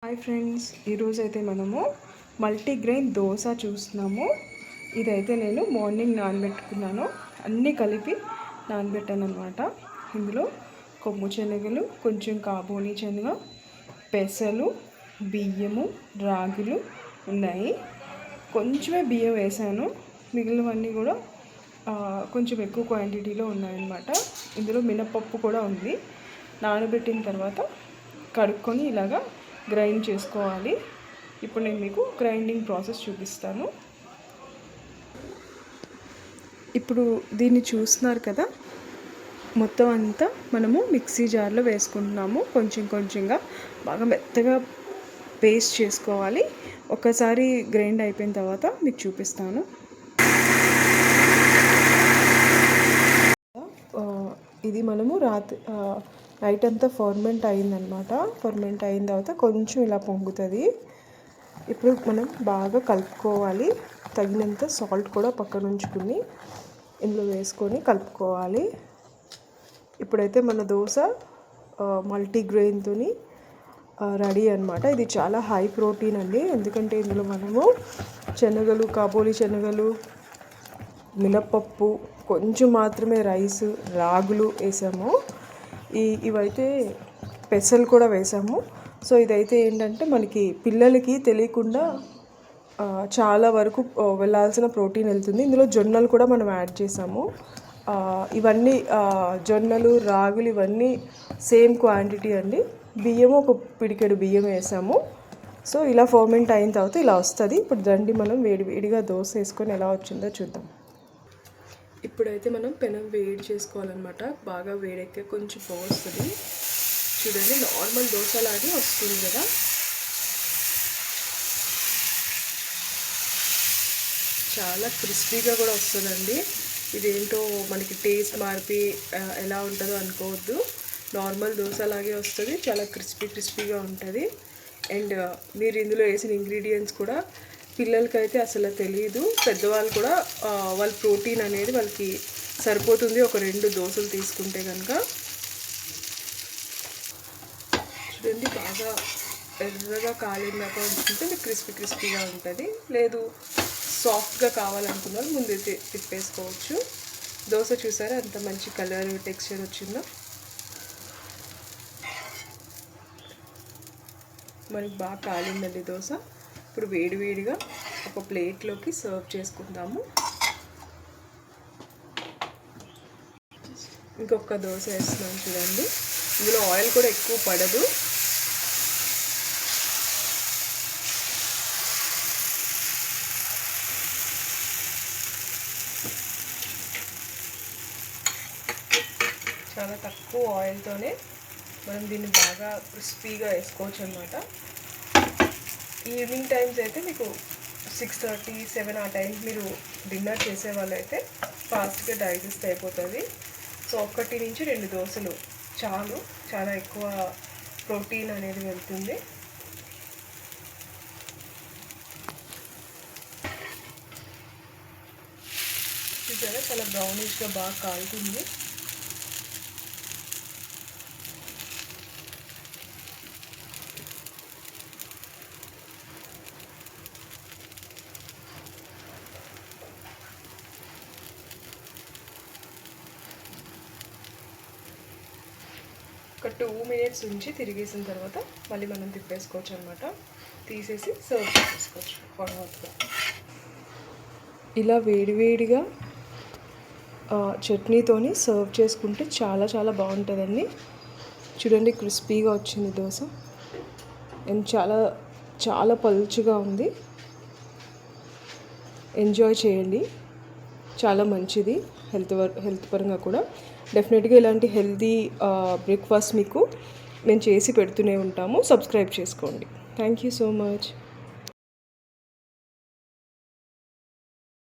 Hi friends, ఈరోజు అయితే మనము మల్టీగ్రెయిన్ దోశ చూస్తున్నాము. ఇదైతే నేను మార్నింగ్ నానబెట్టుకున్నాను, అన్నీ కలిపి నానబెట్టాను అనమాట. ఇందులో కొమ్ము శనగలు, కొంచెం కాబోని శనగ, పెసలు, బియ్యము, రాగులు ఉన్నాయి. కొంచెమే బియ్యం వేసాను, మిగిలినవన్నీ కూడా కొంచెం ఎక్కువ క్వాంటిటీలో ఉన్నాయన్నమాట. ఇందులో మినపప్పు కూడా ఉంది. నానబెట్టిన తర్వాత కడుక్కొని ఇలాగా గ్రైండ్ చేసుకోవాలి. ఇప్పుడు నేను మీకు గ్రైండింగ్ ప్రాసెస్ చూపిస్తాను. ఇప్పుడు దీన్ని చూస్తున్నారు కదా, మొత్తం అంతా మనము మిక్సీ జార్లో వేసుకుంటున్నాము. కొంచెం కొంచెంగా బాగా మెత్తగా పేస్ట్ చేసుకోవాలి. ఒకసారి గ్రైండ్ అయిపోయిన తర్వాత మీకు చూపిస్తాను. ఇది మనము నైట్ అంతా ఫర్మెంట్ అయిందనమాట. ఫర్మెంట్ అయిన తర్వాత కొంచెం ఇలా పొంగుతుంది. ఇప్పుడు మనం బాగా కలుపుకోవాలి. తగినంత సాల్ట్ కూడా పక్కన ఉంచుకుని ఇందులో వేసుకొని కలుపుకోవాలి. ఇప్పుడైతే మన దోశ మల్టీగ్రెయిన్తో రెడీ అనమాట. ఇది చాలా హై ప్రోటీన్ అండి, ఎందుకంటే ఇందులో మనము శనగలు, కాబోలి శనగలు, మినపప్పు, కొంచెం మాత్రమే రైస్, రాగులు వేసాము. ఇవైతే పెసలు కూడా వేసాము. సో ఇదైతే ఏంటంటే మనకి పిల్లలకి తెలియకుండా చాలా వరకు వెళ్ళాల్సిన ప్రోటీన్ వెళ్తుంది. ఇందులో జొన్నలు కూడా మనం యాడ్ చేసాము. ఇవన్నీ జొన్నలు, రాగులు ఇవన్నీ సేమ్ క్వాంటిటీ అండి. బియ్యము ఒక పిడికెడు బియ్యం వేసాము. సో ఇలా ఫర్మెంట్ అయిన తర్వాత ఇలా వస్తుంది. ఇప్పుడు దండి మనం వేడిగా దోశ వేసుకొని ఎలా వచ్చిందో చూద్దాం. ఇప్పుడైతే మనం పెనం వేడి చేసుకోవాలన్నమాట. బాగా వేడెక్కే కొంచెం పొగ వస్తుంది. చూడండి, నార్మల్ దోశలాగే వస్తుంది కదా. చాలా క్రిస్పీగా కూడా వస్తుందండి. ఇదేంటో మనకి టేస్ట్ మారిపి ఎలా ఉంటుందో అనుకోవద్దు. నార్మల్ దోశలాగే వస్తుంది. చాలా క్రిస్పీగా ఉంటుంది. అండ్ మీరు ఇందులో వేసిన ఇంగ్రీడియంట్స్ కూడా పిల్లలకైతే అసలు తెలియదు. పెద్దవాళ్ళు కూడా వాళ్ళ ప్రోటీన్ అనేది వాళ్ళకి సరిపోతుంది ఒక 2 దోశలు తీసుకుంటే కనుక. చూడండి, బాగా ఎర్రగా కాలినాక ఉంచుకుంటే మీకు క్రిస్పీగా ఉంటుంది. లేదు సాఫ్ట్గా కావాలనుకున్నారు ముందు తిప్పేసుకోవచ్చు. దోశ చూసారా ఎంత మంచి కలర్ టెక్స్చర్ వచ్చిందో. మనకి బాగా కాలిందండి దోశ. ఇప్పుడు వేడిగా ఒక ప్లేట్లోకి సర్వ్ చేసుకుందాము. ఇంకొక దోశ వేస్తున్నాం చూడండి. ఇందులో ఆయిల్ కూడా ఎక్కువ పడదు. చాలా తక్కువ ఆయిల్తోనే మనం దీన్ని బాగా క్రిస్పీగా వేసుకోవచ్చు అనమాట. ఈవినింగ్ టైమ్స్ అయితే మీకు 6:30, 7 ఆ టైం మీరు డిన్నర్ చేసే వాళ్ళు అయితే ఫాస్ట్గా డైజెస్ట్ అయిపోతుంది. సో 1 నుంచి 2 దోశలు చాలు. చాలా ఎక్కువ ప్రోటీన్ అనేది వెళ్తుంది. చూసారా, చాలా బ్రౌనిష్గా బాగా కాలుతుంది. ఒక 2 minutes ఉంచి తిరిగేసిన తర్వాత మళ్ళీ మనం తిప్పేసుకోవచ్చు అనమాట. తీసేసి సర్వ్ చేసుకోవచ్చు హాట్గా. ఇలా వేడిగా చట్నీతోని సర్వ్ చేసుకుంటే చాలా బాగుంటుందండి. చూడండి, క్రిస్పీగా వచ్చింది దోశ అండ్ చాలా పలుచగా ఉంది. ఎంజాయ్ చేయండి, చాలా మంచిది హెల్త్ పరంగా కూడా. డెఫినెట్గా ఇలాంటి హెల్తీ బ్రేక్ఫాస్ట్ మీకు మేము చేసి పెడుతూనే ఉంటాము. సబ్స్క్రైబ్ చేసుకోండి. Thank you so much.